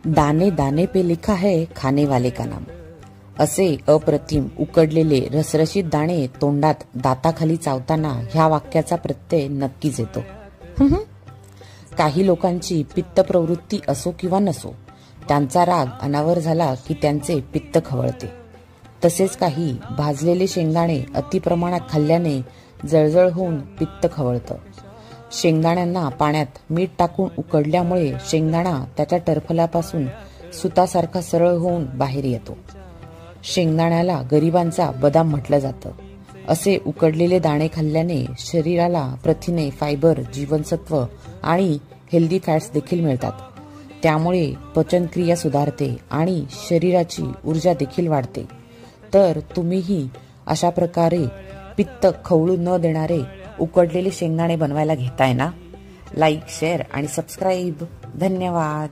दाने दाने पे लिखा है खाने वाले का नाम। असे अप्रतिम उकडलेले रसरशीत दाणे तोंडात दाताखाली चावताना ह्या वाक्याचा प्रत्यय नक्कीच येतो। काही लोकांची पित्त प्रवृत्ती असो किंवा नसो, त्यांचा राग अनावर झाला की त्यांचे पित्त खवळते। तसेच काही भाजलेले शेंगदाणे अतिप्रमाणात खाल्ल्याने जळजळ होऊन पित्त खवळतं। शेंगदाण्यांना पाण्यात मीठ टाकून उकडल्यामुळे शेंगदाणा त्याच्या टरफलापासून सुतासारखा सरळ होऊन बाहेर येतो। शेंगदाण्याला गरिबांचा बदाम म्हटलं जातं। असे उकडलेले दाणे खाल्ल्याने शरीराला प्रथिने, फायबर, जीवनसत्व आणि हेल्दी फॅट्स देखील मिळतात। त्यामुळे पचनक्रिया सुधारते आणि शरीराची ऊर्जा देखील वाढते। तर तुम्हीही अशा प्रकारे पित्त खवळू न देणारे उकडलेले शेंगदाणे बनवायला घेताय ना? लाईक, शेअर आणि सबस्क्राईब। धन्यवाद।